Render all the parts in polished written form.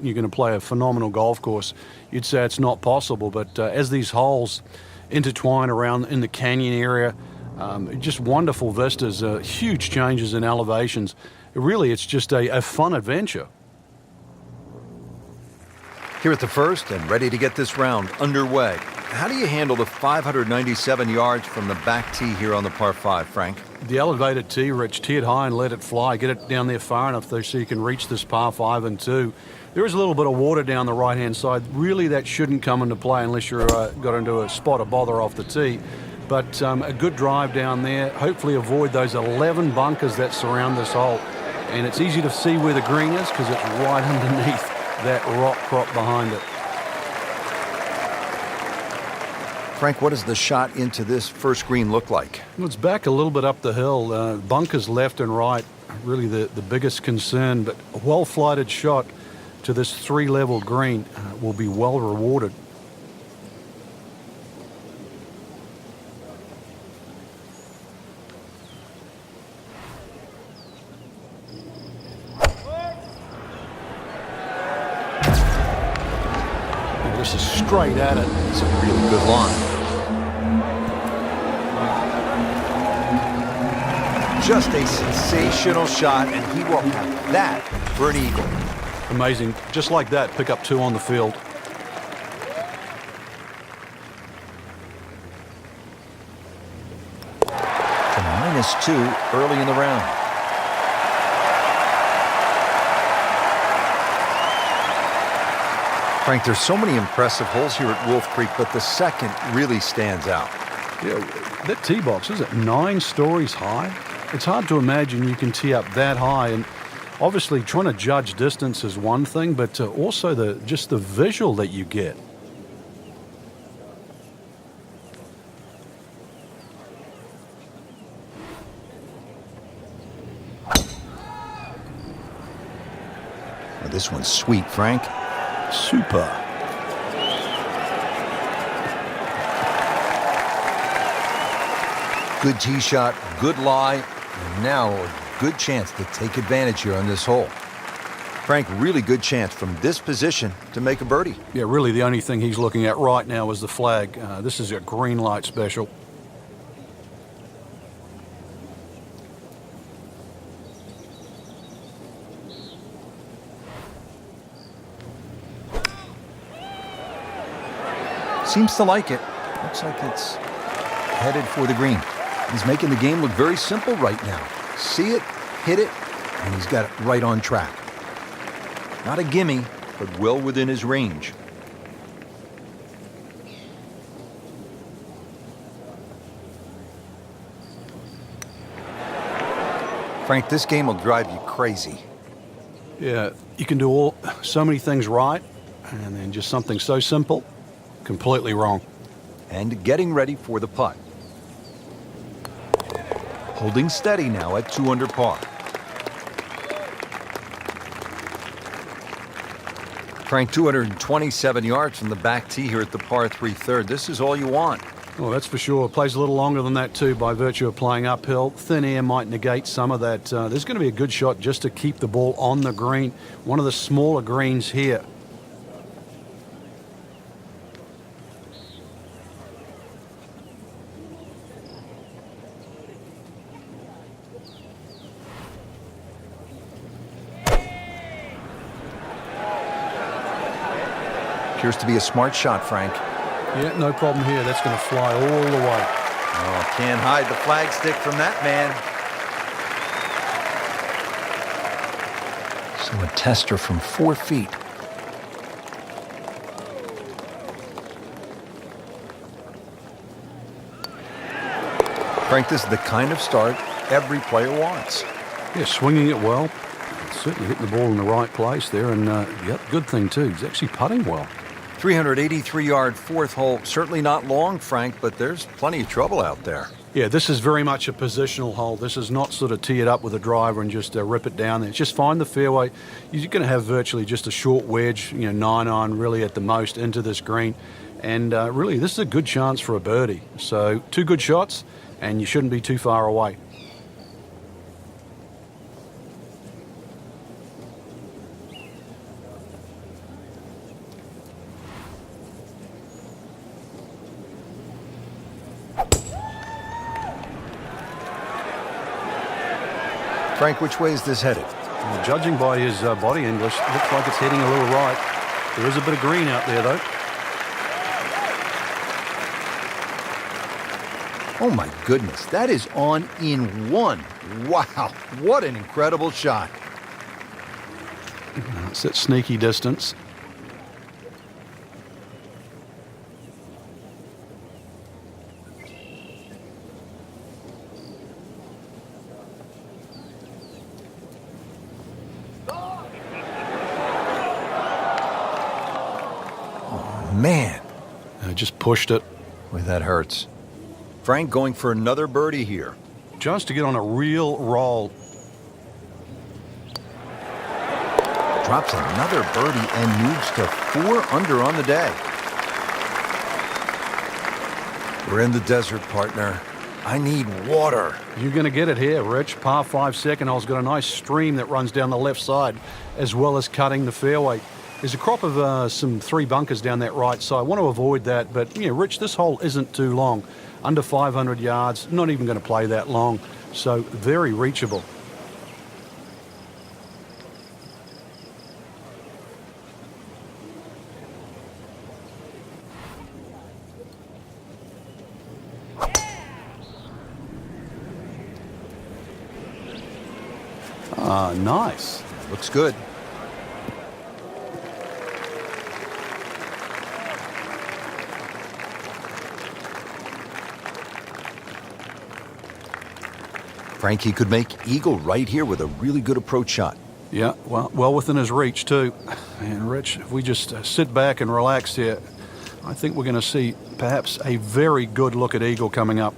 you're going to play a phenomenal golf course, you'd say it's not possible. But as these holes intertwine around in the canyon area, just wonderful vistas, huge changes in elevations. Really, it's just a fun adventure. Here at the first and ready to get this round underway. How do you handle the 597 yards from the back tee here on the par 5, Frank? The elevated tee, Rich, tee it high and let it fly. Get it down there far enough there so you can reach this par 5 and 2. There is a little bit of water down the right-hand side. Really, that shouldn't come into play unless you're got into a spot of bother off the tee. But a good drive down there. Hopefully avoid those 11 bunkers that surround this hole. And it's easy to see where the green is because it's right underneath that rock crop behind it. Frank, what does the shot into this first green look like? Well, it's back a little bit up the hill. Bunkers left and right, really the biggest concern. But a well-flighted shot to this 3-level green will be well rewarded. This is straight at it. It's a really good line. Just a sensational shot, and he will have that for an eagle. Amazing. Just like that, pick up 2 on the field. To -2 early in the round. Frank, there's so many impressive holes here at Wolf Creek, but the second really stands out. Yeah, that tee box, is it 9 stories high? It's hard to imagine you can tee up that high, and obviously trying to judge distance is one thing, but also just the visual that you get. Well, this one's sweet, Frank. Super. Good tee shot, good lie, and now a good chance to take advantage here on this hole. Frank, really good chance from this position to make a birdie. Yeah, really the only thing he's looking at right now is the flag. This is a green light special. Seems to like it. Looks like it's headed for the green. He's making the game look very simple right now. See it, hit it, and he's got it right on track. Not a gimme, but well within his range. Frank, this game will drive you crazy. Yeah, you can do so many things right, and then just something so simple, completely wrong. And getting ready for the putt. Holding steady now at 2 under par. Frank, 227 yards from the back tee here at the par 3 third. This is all you want. Well, that's for sure. Plays a little longer than that, too, by virtue of playing uphill. Thin air might negate some of that. There's going to be a good shot just to keep the ball on the green. One of the smaller greens here. Appears to be a smart shot, Frank. Yeah, no problem here. That's going to fly all the way. Oh, can't hide the flagstick from that man. So a tester from 4 feet. Frank, this is the kind of start every player wants. Yeah, swinging it well. Certainly hitting the ball in the right place there. And, yep, good thing, too. He's actually putting well. 383-yard 4th hole. Certainly not long, Frank, but there's plenty of trouble out there. Yeah, this is very much a positional hole. This is not sort of tee it up with a driver and just rip it down there. It's just find the fairway. You're going to have virtually just a short wedge, 9-iron really at the most into this green. And really, this is a good chance for a birdie. So 2 good shots, and you shouldn't be too far away. Frank, which way is this headed? Well, judging by his body English, it looks like it's heading a little right. There is a bit of green out there, though. Oh, my goodness. That is on in one. Wow. What an incredible shot. It's at sneaky distance. Man. Just pushed it. Boy, that hurts. Frank going for another birdie here. Just to get on a real roll. Drops another birdie and moves to 4 under on the day. We're in the desert, partner. I need water. You're going to get it here, Rich. Par 5 second hole's got a nice stream that runs down the left side, as well as cutting the fairway. There's a crop of some 3 bunkers down that right side. I want to avoid that, but yeah, Rich, this hole isn't too long. Under 500 yards, not even going to play that long, so very reachable. Ah, nice. Looks good. Frankie could make eagle right here with a really good approach shot. Yeah, well within his reach, too. And, Rich, if we just sit back and relax here, I think we're going to see perhaps a very good look at eagle coming up.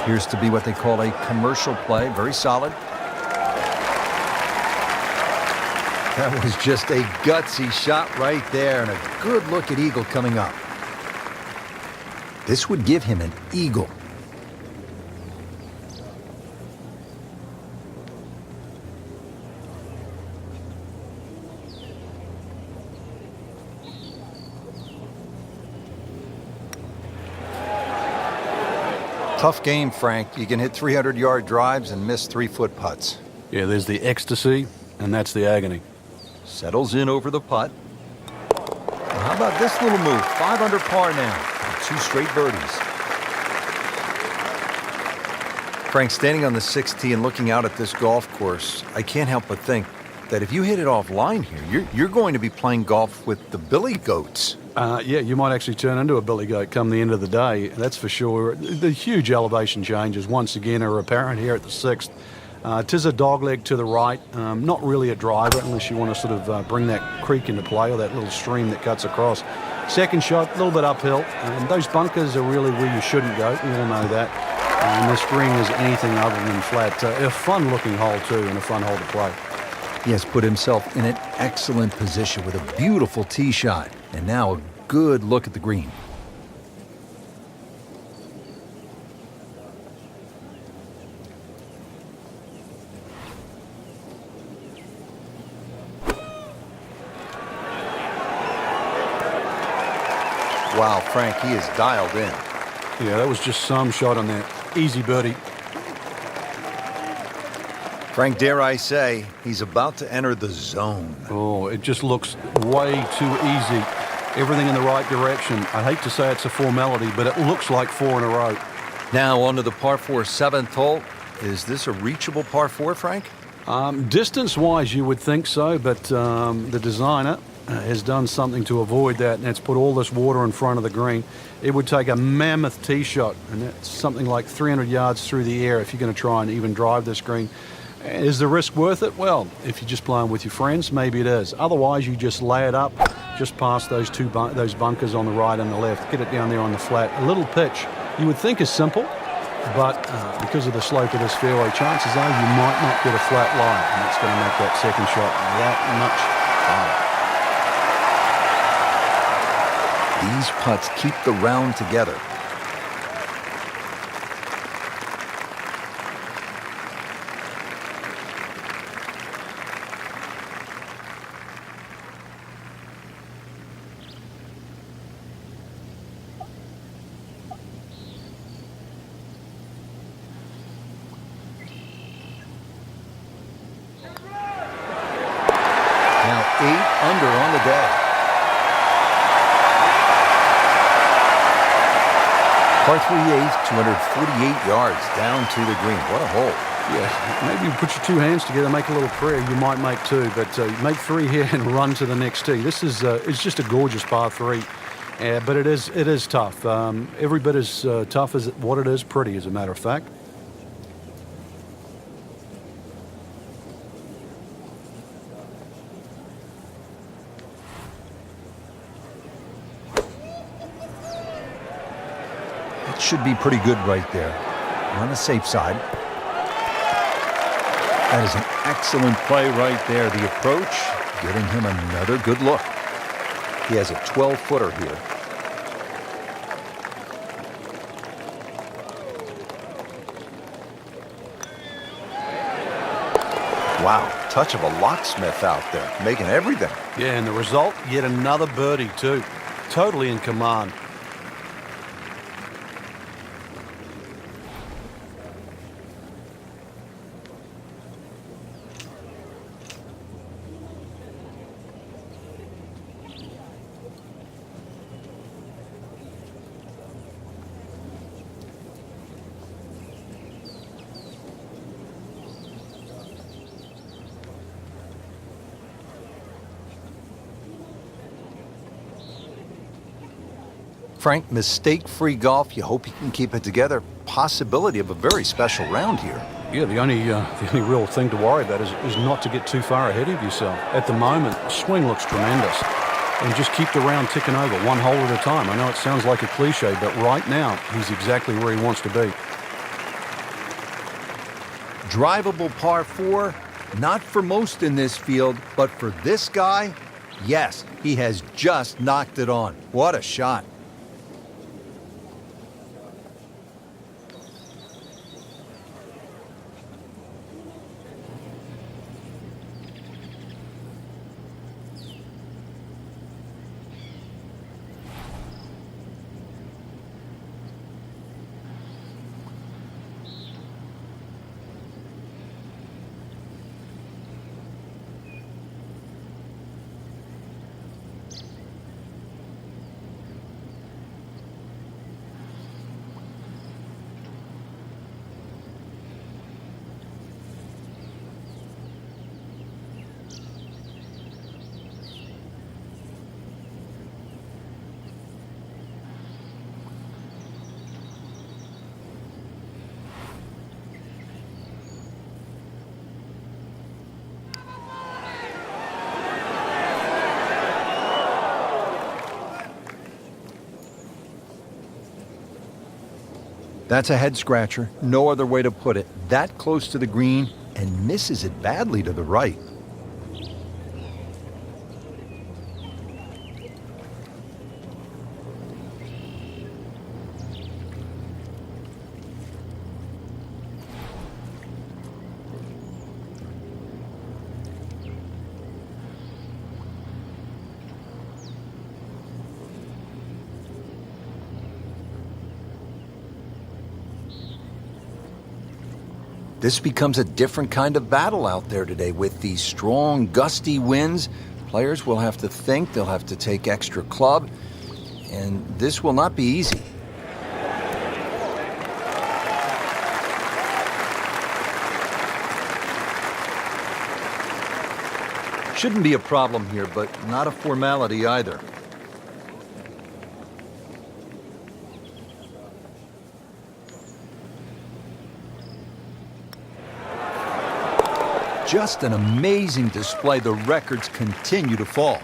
Appears to be what they call a commercial play. Very solid. That was just a gutsy shot right there, and a good look at eagle coming up. This would give him an eagle. Tough game, Frank. You can hit 300-yard drives and miss 3-foot putts. Yeah, there's the ecstasy, and that's the agony. Settles in over the putt. Well, how about this little move? 5 under par now. 2 straight birdies. Frank, standing on the 6th tee and looking out at this golf course, I can't help but think that if you hit it offline here, you're going to be playing golf with the billy goats. Yeah, you might actually turn into a billy goat come the end of the day, that's for sure. The huge elevation changes, once again, are apparent here at the 6th. 'Tis a dogleg to the right, not really a driver unless you want to sort of bring that creek into play or that little stream that cuts across. Second shot, a little bit uphill. Those bunkers are really where you shouldn't go, we all know that. And this green is anything other than flat. A fun-looking hole, too, and a fun hole to play. He has put himself in an excellent position with a beautiful tee shot. And now a good look at the green. Wow, Frank, he is dialed in. Yeah, that was just some shot on that. Easy birdie. Frank, dare I say, he's about to enter the zone. Oh, it just looks way too easy. Everything in the right direction. I hate to say it's a formality, but it looks like 4 in a row. Now on to the par 4 7th hole. Is this a reachable par 4, Frank? Distance-wise, you would think so, but the designer has done something to avoid that, and it's put all this water in front of the green. It would take a mammoth tee shot, and that's something like 300 yards through the air if you're going to try and even drive this green. Is the risk worth it? Well, if you're just playing with your friends, maybe it is. Otherwise, you just lay it up just past those those bunkers on the right and the left. Get it down there on the flat. A little pitch you would think is simple, but because of the slope of this fairway, chances are you might not get a flat lie, and that's going to make that second shot that much harder. These putts keep the round together. Now 8 under on the day. Par 3/8, 248 yards down to the green. What a hole. Yeah, maybe you put your two hands together, make a little prayer. You might make two, but make 3 here and run to the next tee. This is it's just a gorgeous par 3, but it is tough. Every bit as tough as what it is pretty, as a matter of fact. It should be pretty good right there. On the safe side. That is an excellent play right there. The approach, giving him another good look. He has a 12-footer here. Wow, touch of a locksmith out there, making everything. Yeah, and the result, yet another birdie too. Totally in command. Frank, mistake-free golf. You hope you can keep it together. Possibility of a very special round here. Yeah, the only real thing to worry about is not to get too far ahead of yourself. At the moment, the swing looks tremendous. And just keep the round ticking over, one hole at a time. I know it sounds like a cliche, but right now, he's exactly where he wants to be. Drivable par 4, not for most in this field, but for this guy, yes, he has just knocked it on. What a shot. That's a head-scratcher. No other way to put it. That close to the green and misses it badly to the right. This becomes a different kind of battle out there today with these strong, gusty winds. Players will have to think, they'll have to take extra club, and this will not be easy. Shouldn't be a problem here, but not a formality either. Just an amazing display. The records continue to fall.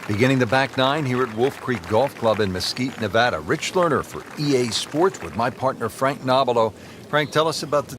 Beginning the back nine here at Wolf Creek Golf Club in Mesquite, Nevada. Rich Lerner for EA Sports with my partner Frank Nobilo. Frank, tell us about the